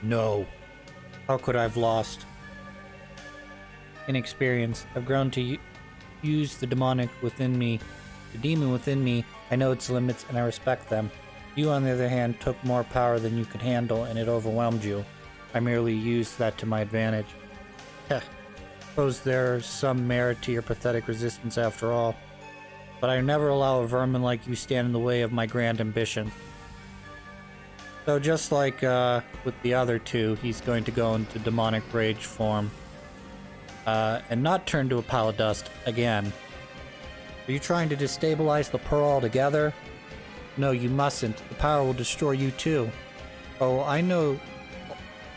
No. How could I have lost? In experience, I've grown to use the demonic within me. The demon within me, I know its limits and I respect them. You, on the other hand, took more power than you could handle and it overwhelmed you. I merely used that to my advantage. Heh. Suppose there's some merit to your pathetic resistance after all. But I never allow a vermin like you stand in the way of my grand ambition. So just like with the other two, he's going to go into demonic rage form. And not turn to a pile of dust again. Are you trying to destabilize the pearl altogether? No, you mustn't. The power will destroy you too. Oh, I know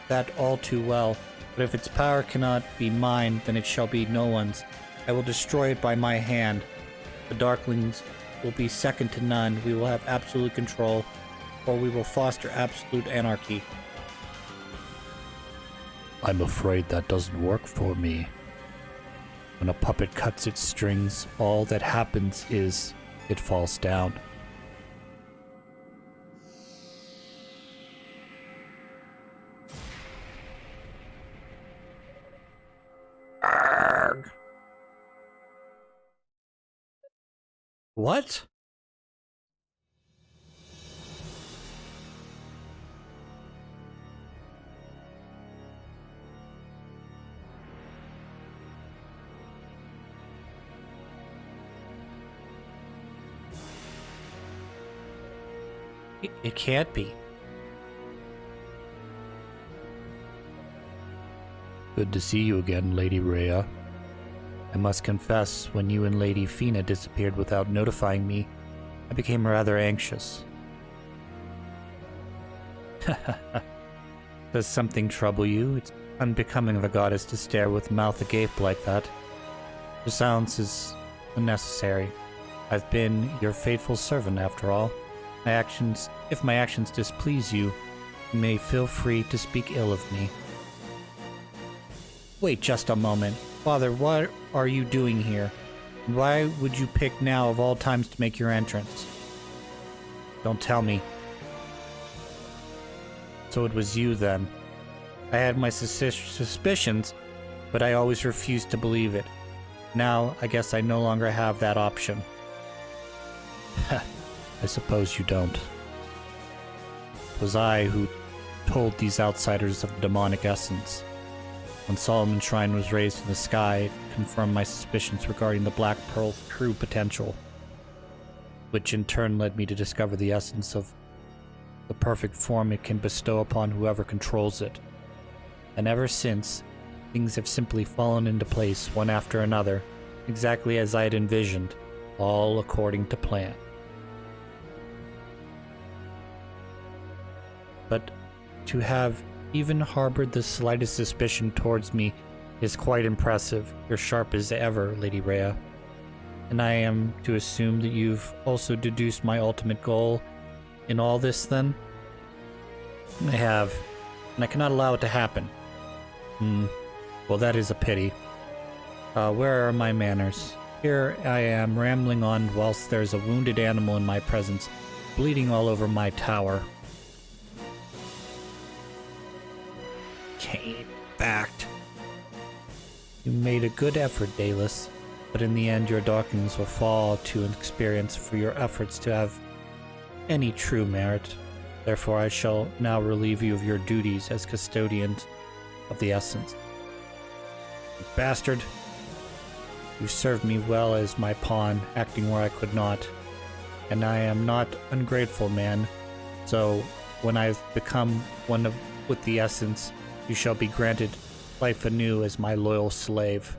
that all too well. But if its power cannot be mine, then it shall be no one's. I will destroy it by my hand. The Darklings will be second to none. We will have absolute control, or we will foster absolute anarchy. I'm afraid that doesn't work for me. When a puppet cuts its strings, all that happens is it falls down. Arrgh. What? It can't be. Good to see you again, Lady Rhea. I must confess, when you and Lady Fina disappeared without notifying me, I became rather anxious. Does something trouble you? It's unbecoming of a goddess to stare with mouth agape like that. Your silence is unnecessary. I've been your faithful servant, after all. If my actions displease you, you may feel free to speak ill of me. Wait just a moment. Father, what are you doing here? Why would you pick now of all times to make your entrance? Don't tell me. So it was you then. I had my suspicions, but I always refused to believe it. Now, I guess I no longer have that option. I suppose you don't. It was I who told these outsiders of the demonic essence. When Solomon's Shrine was raised in the sky, it confirmed my suspicions regarding the Black Pearl's true potential, which in turn led me to discover the essence of the perfect form it can bestow upon whoever controls it. And ever since, things have simply fallen into place one after another, exactly as I had envisioned, all according to plan. But to have even harbored the slightest suspicion towards me is quite impressive. You're sharp as ever, Lady Rhea. And I am to assume that you've also deduced my ultimate goal in all this, then? I have, and I cannot allow it to happen. Well, that is a pity. Where are my manners? Here I am, rambling on whilst there's a wounded animal in my presence, bleeding all over my tower. Came-backed. You made a good effort, Daedalus, but in the end your Darklings will fall to an experience for your efforts to have any true merit. Therefore I shall now relieve you of your duties as custodians of the essence. You bastard! You served me well as my pawn, acting where I could not. And I am not ungrateful, man. So, when I've become one with the essence, you shall be granted life anew as my loyal slave.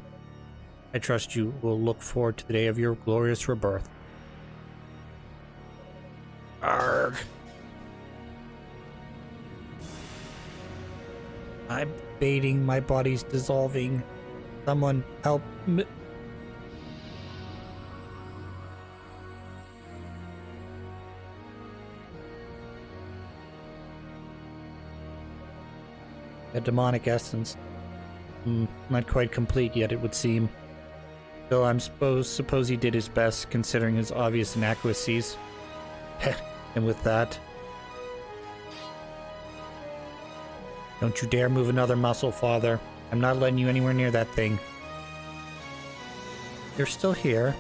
I trust you will look forward to the day of your glorious rebirth. Arrgh. I'm fading, my body's dissolving. Someone help me. A demonic essence. Not quite complete yet, it would seem. Though I'm suppose he did his best, considering his obvious inaccuracies. And with that... Don't you dare move another muscle, Father. I'm not letting you anywhere near that thing. You're still here.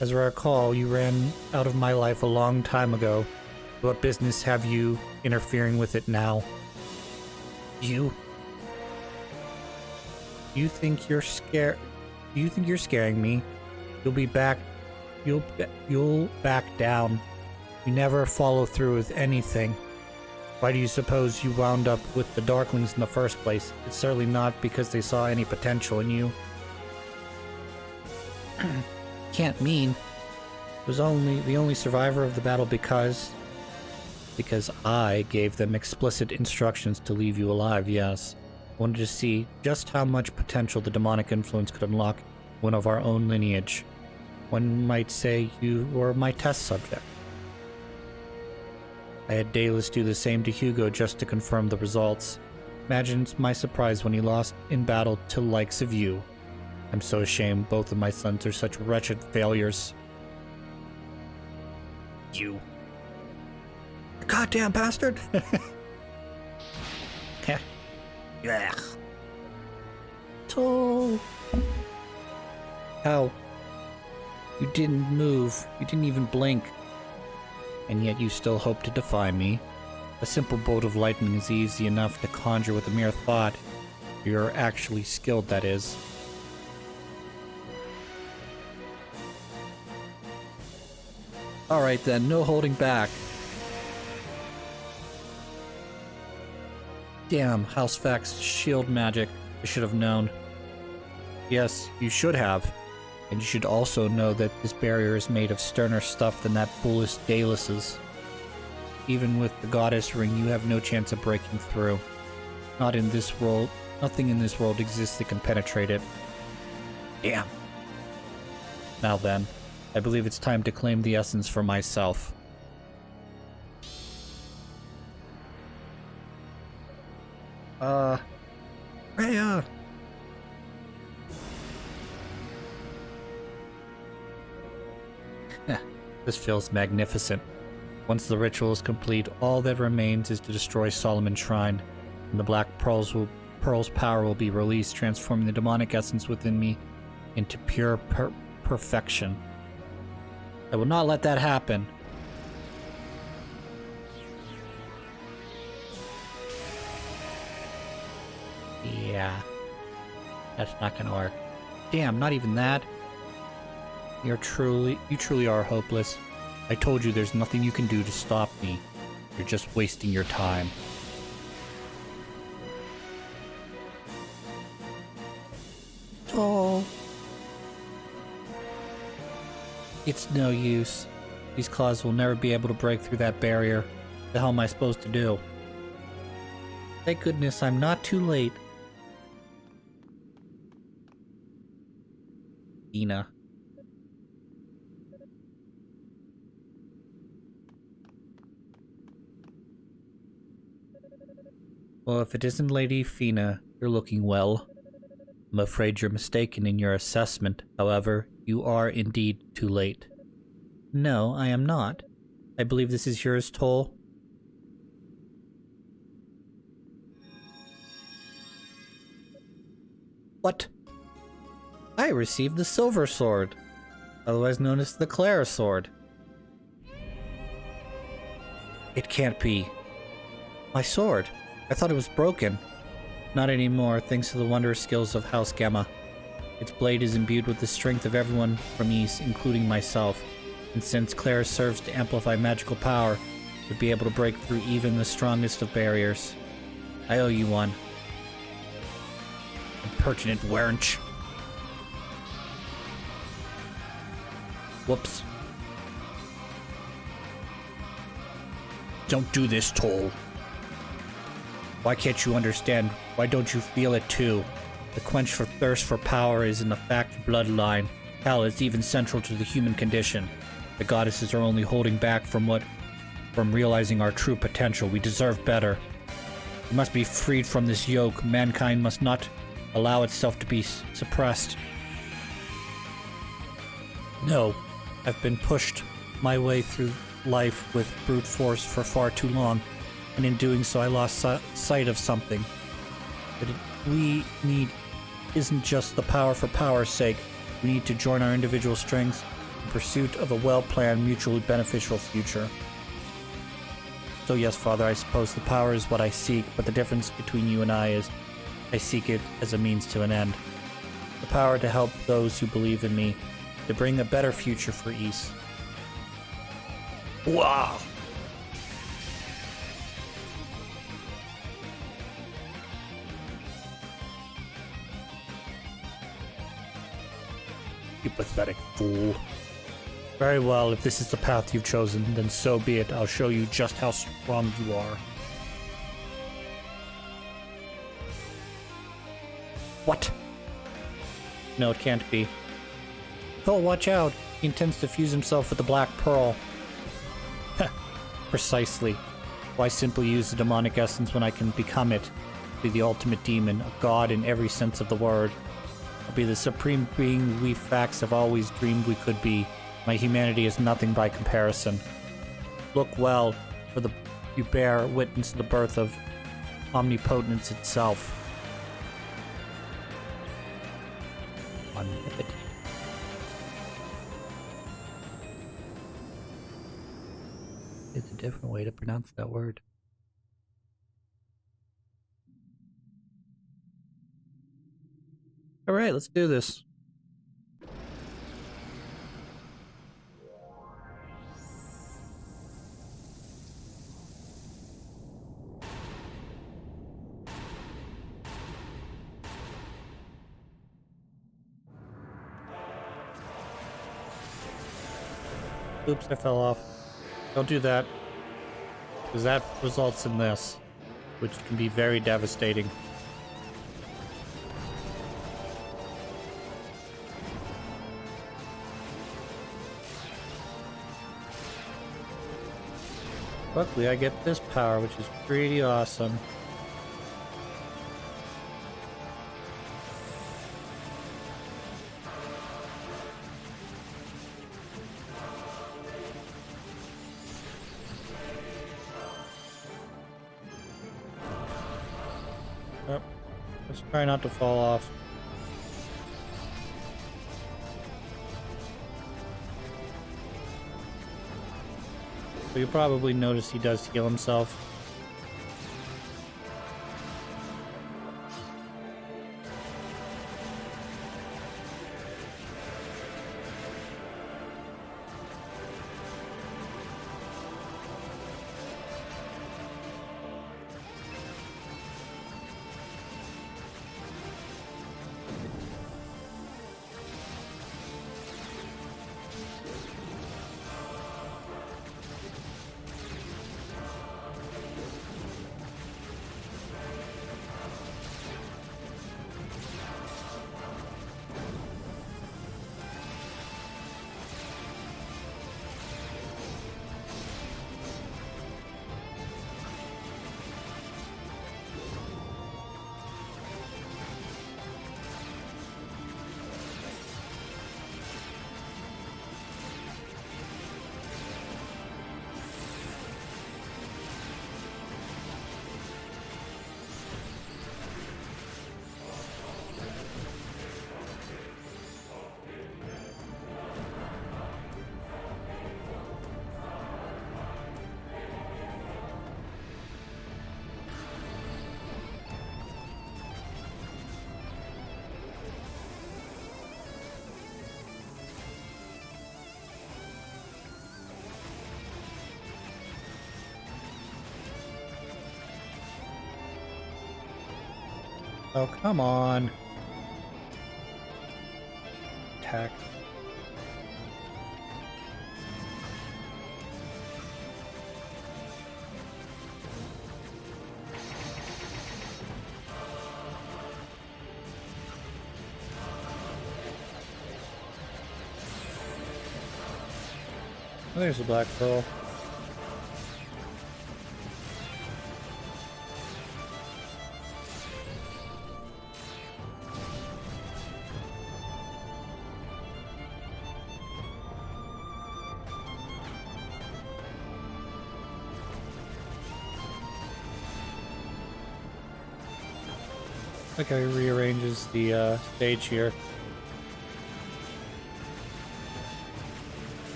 As I recall, you ran out of my life a long time ago. What business have you interfering with it now? You think you're scared? You think you're scaring me? You'll be back. You'll back down. You never follow through with anything. Why do you suppose you wound up with the Darklings in the first place? It's certainly not because they saw any potential in you. Can't mean. It was the only survivor of the battle because I gave them explicit instructions to leave you alive, yes. I wanted to see just how much potential the demonic influence could unlock one of our own lineage. One might say you were my test subject. I had Daedalus do the same to Hugo just to confirm the results. Imagine my surprise when he lost in battle to the likes of you. I'm so ashamed both of my sons are such wretched failures. You. Goddamn bastard! Yeah. Toll. How? You didn't move. You didn't even blink. And yet you still hope to defy me. A simple bolt of lightning is easy enough to conjure with a mere thought. You're actually skilled, that is. Alright then, no holding back. Damn, House Fact's shield magic. I should have known. Yes, you should have. And you should also know that this barrier is made of sterner stuff than that foolish Daedalus's. Even with the goddess ring, you have no chance of breaking through. Not in this world. Nothing in this world exists that can penetrate it. Damn. Now then, I believe it's time to claim the essence for myself. Rhea! This feels magnificent. Once the ritual is complete, all that remains is to destroy Solomon's Shrine, and the Black Pearl's power will be released, transforming the demonic essence within me into pure perfection. I will not let that happen. Yeah. That's not gonna work. Damn, not even that. You truly are hopeless. I told you there's nothing you can do to stop me. You're just wasting your time. Oh. It's no use. These claws will never be able to break through that barrier. What the hell am I supposed to do? Thank goodness I'm not too late. Ina. Well, if it isn't Lady Fina, you're looking well. I'm afraid you're mistaken in your assessment. However, you are indeed too late. No, I am not. I believe this is yours, Toll. What? I received the Silver Sword, otherwise known as the Clara Sword. It can't be. My sword. I thought it was broken. Not anymore, thanks to the wondrous skills of House Gamma. Its blade is imbued with the strength of everyone from East, including myself. And since Clara serves to amplify magical power, it would be able to break through even the strongest of barriers. I owe you one. Impertinent wench. Whoops. Don't do this, Toll. Why can't you understand? Why don't you feel it too? The quench for thirst for power is in the fact bloodline. Hell is even central to the human condition. The goddesses are only holding back from realizing our true potential. We deserve better. We must be freed from this yoke. Mankind must not allow itself to be suppressed. No, I've been pushed my way through life with brute force for far too long. And in doing so, I lost sight of something. That we need isn't just the power for power's sake. We need to join our individual strengths in pursuit of a well-planned, mutually beneficial future. So yes, Father, I suppose the power is what I seek, but the difference between you and I is I seek it as a means to an end. The power to help those who believe in me, to bring a better future for Ys. Wow! You pathetic fool. Very well, if this is the path you've chosen, then so be it. I'll show you just how strong you are. What? No, it can't be. Oh, watch out. He intends to fuse himself with the Black Pearl. Precisely. Why simply use the demonic essence when I can become it? Be the ultimate demon, a god in every sense of the word. I'll be the supreme being we facts have always dreamed we could be. My humanity is nothing by comparison. Look well, for you bear witness to the birth of omnipotence itself. Omnipotent. It's a different way to pronounce that word. Alright, let's do this. Oops, I fell off. Don't do that. Because that results in this, which can be very devastating. Luckily, I get this power, which is pretty awesome. Yep. Just try not to fall off. So you'll probably notice he does heal himself. Oh, come on. Attack. Oh, there's a Black Pearl. Like how he rearranges the stage here.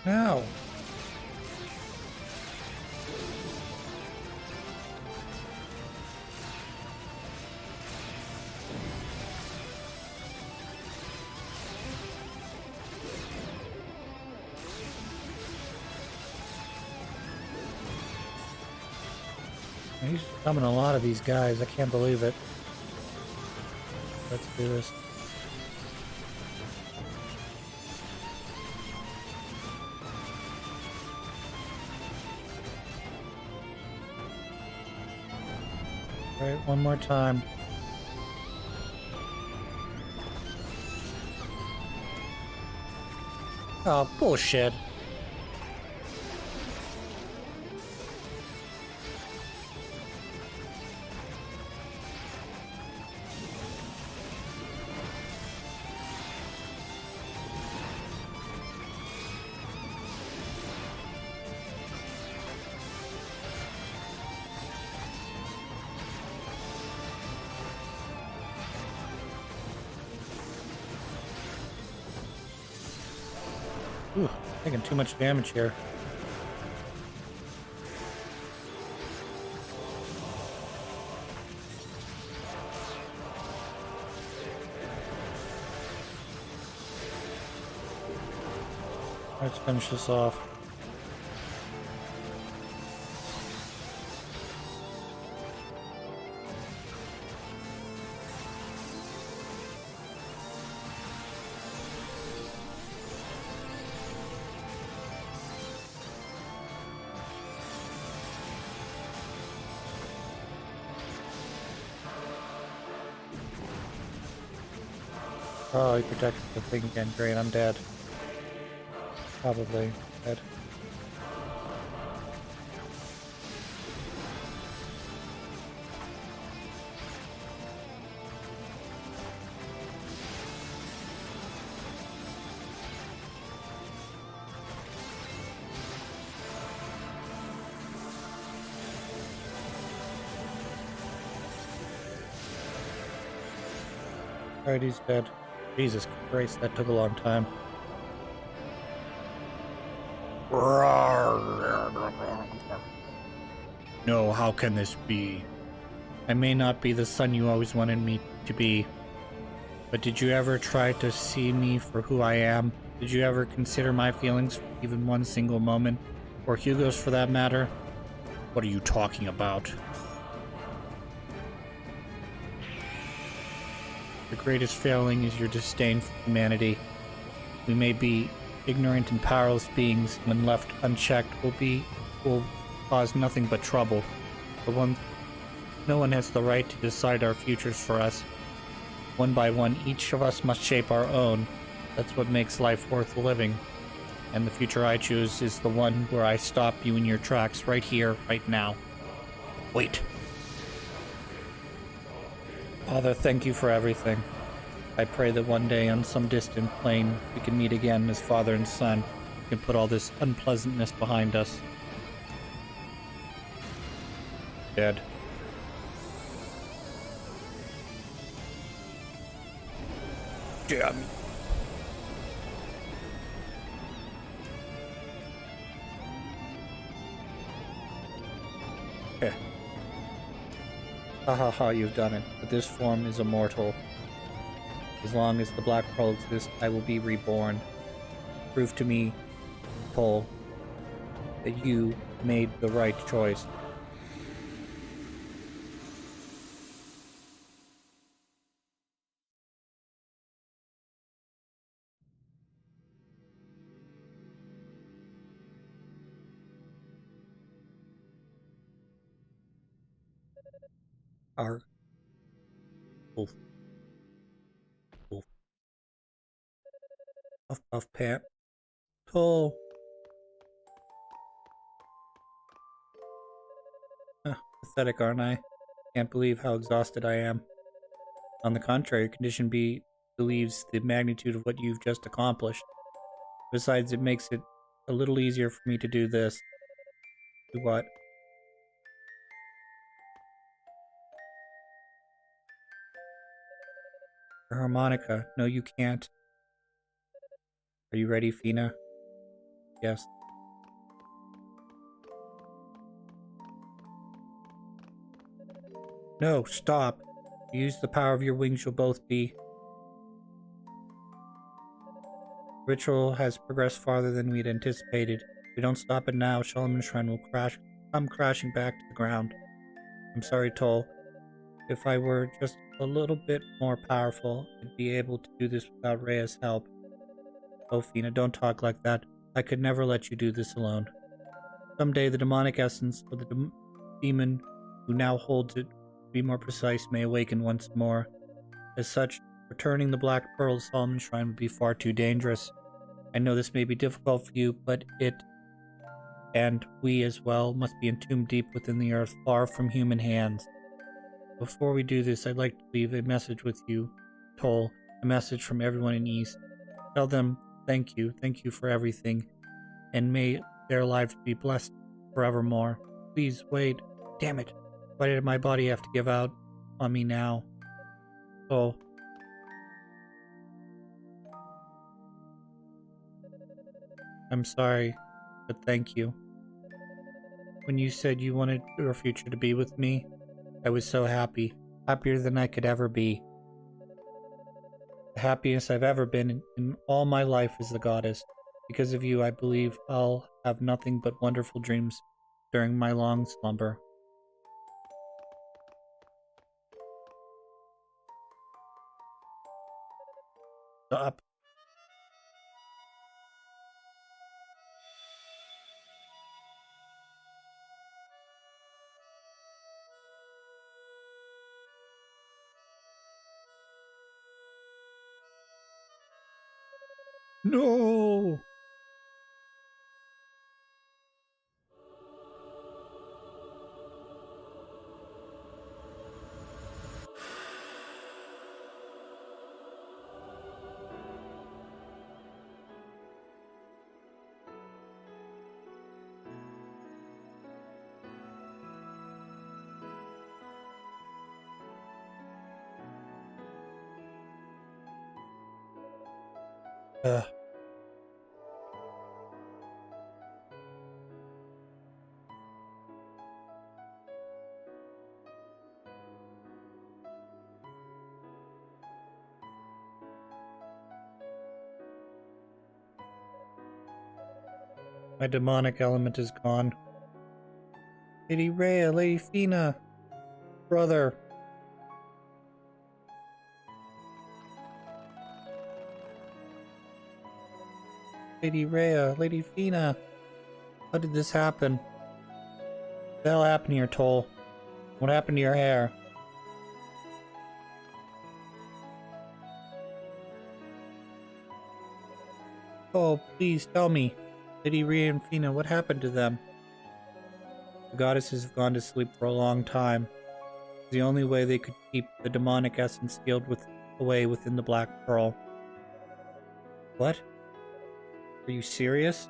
No. He's summoning a lot of these guys. I can't believe it. Let's do this. All right, one more time. Oh, bullshit. Ooh, taking too much damage here. Let's finish this off. Oh, he protected the thing again. Great, I'm dead. Probably dead. Alright, he's dead. Jesus Christ, that took a long time. No, how can this be? I may not be the son you always wanted me to be, but did you ever try to see me for who I am? Did you ever consider my feelings for even one single moment? Or Hugo's for that matter? What are you talking about? The greatest failing is your disdain for humanity. We may be ignorant and powerless beings, when left unchecked, will cause nothing but trouble. But no one has the right to decide our futures for us. One by one, each of us must shape our own. That's what makes life worth living. And the future I choose is the one where I stop you in your tracks right here, right now. Wait. Father, thank you for everything. I pray that one day on some distant plane we can meet again as father and son. We can put all this unpleasantness behind us. Dead. Damn. Okay. Ha ha ha, you've done it. But this form is immortal. As long as the Black Pearl exists, I will be reborn. Prove to me, Paul, that you made the right choice. Our wolf, wolf, puff, puff, pant, Toll. Huh, pathetic, aren't I? Can't believe how exhausted I am. On the contrary, Condition B believes the magnitude of what you've just accomplished. Besides, it makes it a little easier for me to do this. Do what? Your harmonica. No, you can't. Are you ready, Fina? Yes. No, stop. Use the power of your wings, you'll both be. Ritual has progressed farther than we'd anticipated. If we don't stop it now, Solomon's Shrine will come crashing back to the ground. I'm sorry, Toll. If I were just a little bit more powerful, I'd be able to do this without Rhea's help. Oh, Fina, don't talk like that. I could never let you do this alone. Someday the demonic essence, or the demon who now holds it, to be more precise, may awaken once more. As such, returning the Black Pearl to Solomon's Shrine would be far too dangerous. I know this may be difficult for you, but it, and we as well, must be entombed deep within the earth, far from human hands. Before we do this, I'd like to leave a message with you, Toll, a message from everyone in East. Tell them thank you for everything, and may their lives be blessed forevermore. Please, wait. Damn it. Why did my body have to give out on me now? Oh. I'm sorry, but thank you. When you said you wanted your future to be with me, I was so happy. Happier than I could ever be. The happiest I've ever been in all my life as the goddess. Because of you, I believe I'll have nothing but wonderful dreams during my long slumber. Stop. No! Ugh. My demonic element is gone. Lady Rhea, Lady Fina, brother. Lady Rhea, Lady Fina. How did this happen? What the hell happened here, Toll? What happened to your hair? Oh, please tell me. Lady Rhea and Fina, what happened to them? The goddesses have gone to sleep for a long time. It's the only way they could keep the demonic essence sealed away within the Black Pearl. What? Are you serious?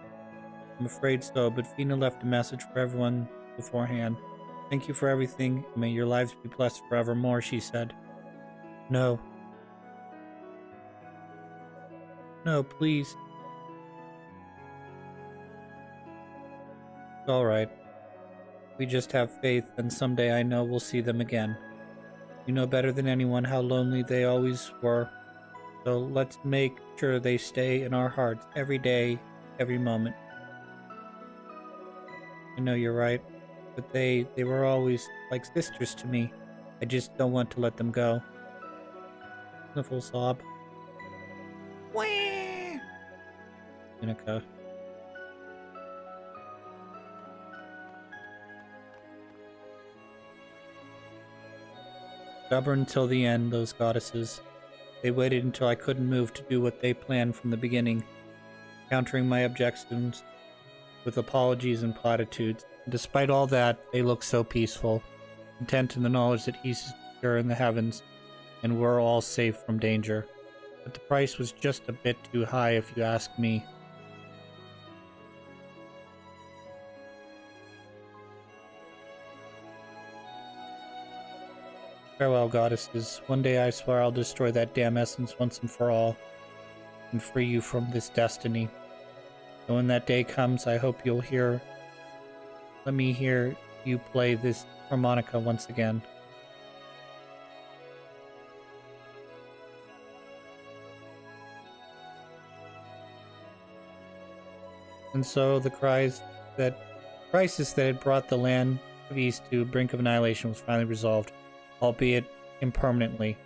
I'm afraid so, but Fina left a message for everyone beforehand. Thank you for everything, and may your lives be blessed forevermore, she said. No. No, please. Alright. We just have faith, and someday I know we'll see them again. You know better than anyone how lonely they always were, so let's make sure they stay in our hearts every day, every moment. I know you're right, but they were always like sisters to me. I just don't want to let them go. Sniffle sob. Wah! Unica. Stubborn till the end, those goddesses. They waited until I couldn't move to do what they planned from the beginning, countering my objections with apologies and platitudes. Despite all that, they look so peaceful. content in the knowledge that Ys is secure in the heavens, and we're all safe from danger. But the price was just a bit too high if you ask me. Farewell, goddesses. One day I swear I'll destroy that damn essence once and for all, and free you from this destiny. And when that day comes, I hope you'll let me hear you play this harmonica once again. And so the crisis that had brought the land of Ys to a brink of annihilation was finally resolved, albeit impermanently.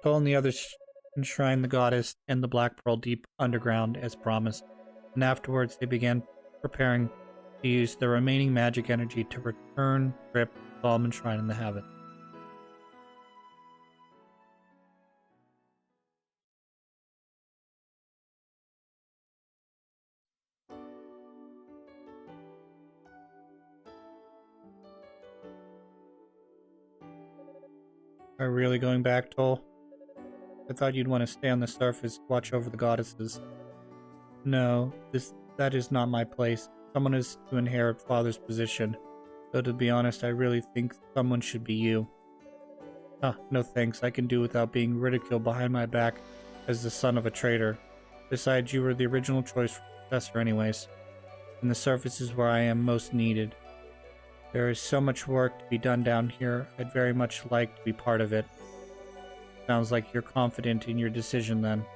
Toll and the others enshrined the goddess and the Black Pearl deep underground as promised, and afterwards they began preparing to use the remaining magic energy to return Trip to Solomon's Shrine in the heavens. Are we really going back, Toll? I thought you'd want to stay on the surface, watch over the goddesses. No, that is not my place. Someone is to inherit Father's position. Though to be honest, I really think someone should be you. No thanks. I can do without being ridiculed behind my back as the son of a traitor. Besides, you were the original choice for professor anyways. And the surface is where I am most needed. There is so much work to be done down here. I'd very much like to be part of it. Sounds like you're confident in your decision then.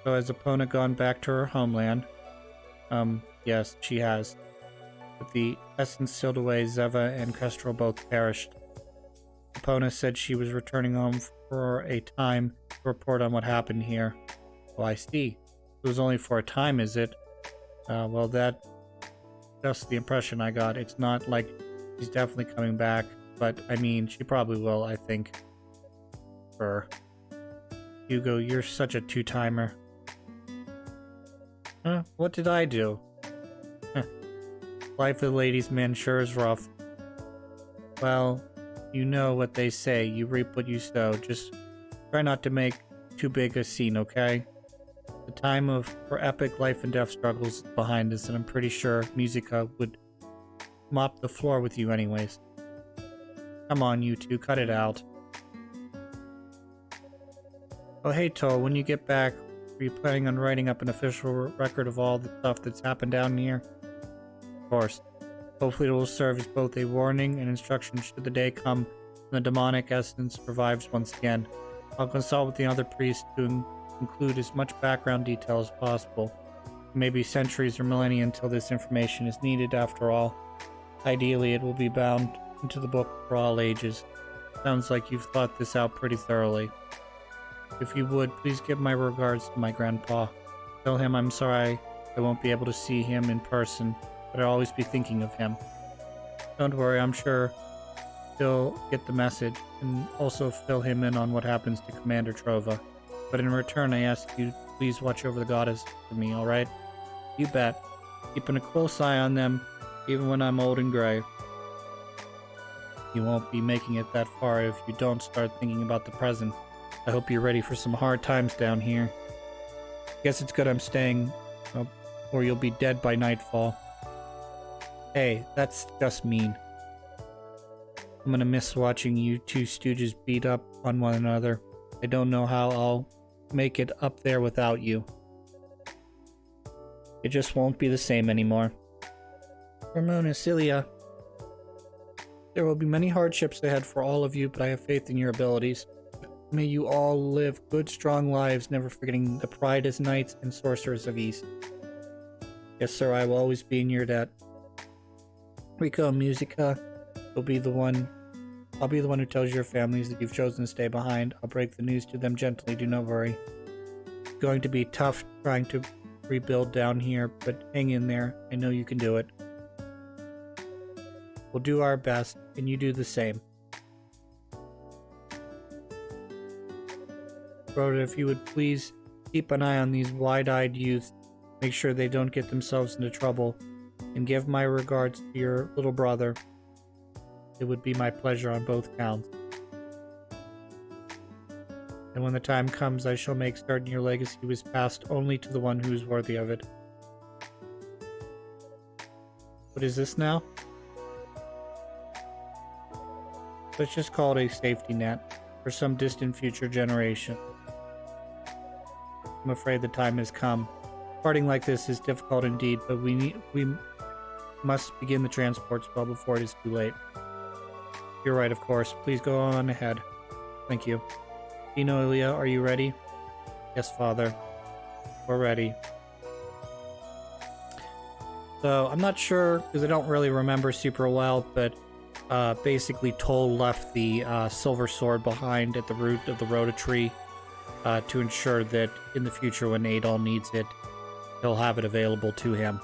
So has Epona gone back to her homeland? Yes, she has. With the essence sealed away, Zeva and Kestrel both perished. Epona said she was returning home for a time to report on what happened here. Oh, I see. It was only for a time, is it? Well, that's just the impression I got. It's not like she's definitely coming back, but I mean, she probably will, I think. Hugo, you're such a two-timer. What did I do? Life of the ladies' man sure is rough. Well, you know what they say, you reap what you sow. Just try not to make too big a scene, okay? The time for epic life and death struggles is behind us, and I'm pretty sure Musica would mop the floor with you anyways. Come on, you two, cut it out. Oh hey Toll, when you get back, are you planning on writing up an official record of all the stuff that's happened down here? Of course. Hopefully it will serve as both a warning and instruction should the day come when the demonic essence revives once again. I'll consult with the other priests to include as much background detail as possible. It may be centuries or millennia until this information is needed after all. Ideally, it will be bound into the book for all ages. Sounds like you've thought this out pretty thoroughly. If you would, please give my regards to my grandpa. Tell him I'm sorry I won't be able to see him in person, but I'll always be thinking of him. Don't worry, I'm sure he'll get the message, and also fill him in on what happens to Commander Trova. But in return, I ask you to please watch over the goddess for me, alright? You bet. Keeping a close eye on them, even when I'm old and gray. You won't be making it that far if you don't start thinking about the present. I hope you're ready for some hard times down here. Guess it's good I'm staying, or you'll be dead by nightfall. Hey, that's just mean. I'm gonna miss watching you two stooges beat up on one another. I don't know how I'll make it up there without you. It just won't be the same anymore. Ramona, Cilia. There will be many hardships ahead for all of you, but I have faith in your abilities. May you all live good, strong lives, never forgetting the pride as knights and sorcerers of Ys. Yes, sir, I will always be in your debt. Rico and Musica, I'll be the one who tells your families that you've chosen to stay behind. I'll break the news to them gently, do not worry. It's going to be tough trying to rebuild down here, but hang in there. I know you can do it. We'll do our best, and you do the same. Rhoda, if you would please keep an eye on these wide-eyed youths, make sure they don't get themselves into trouble, and give my regards to your little brother. It would be my pleasure on both counts. And when the time comes, I shall make certain your legacy was passed only to the one who is worthy of it. What is this now? Let's just call it a safety net for some distant future generation. I'm afraid the time has come. Parting like this is difficult indeed, but we must begin the transports well before it is too late. You're right, of course. Please go on ahead. Thank you. Dino, Ilya, are you ready? Yes, Father. We're ready. So, I'm not sure, because I don't really remember super well, but basically Toll left the silver sword behind at the root of the Rhoda tree to ensure that in the future when Adol needs it, he'll have it available to him.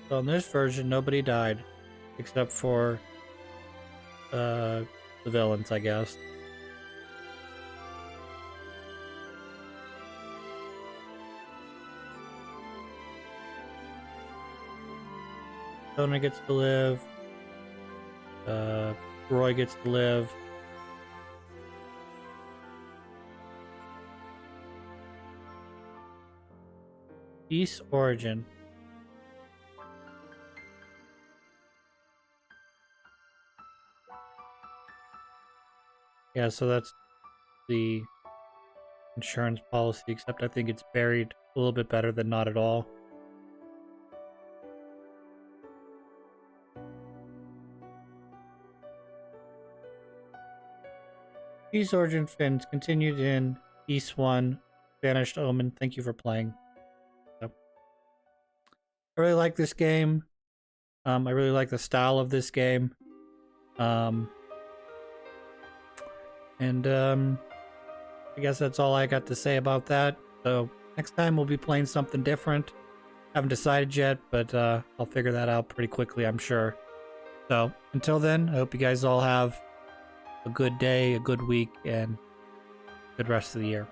So in this version, nobody died, except for the villains, I guess. Sona gets to live. Roy gets to live. East Origin. Yeah, so that's the insurance policy, except I think it's buried a little bit better than not at all. East Origin Fins continued in East 1, Vanished Omen. Thank you for playing. Yep. I really like this game. I really like the style of this game. I guess that's all I got to say about that. So next time we'll be playing something different. Haven't decided yet, but I'll figure that out pretty quickly, I'm sure. So until then, I hope you guys all have a good day, a good week, and a good rest of the year.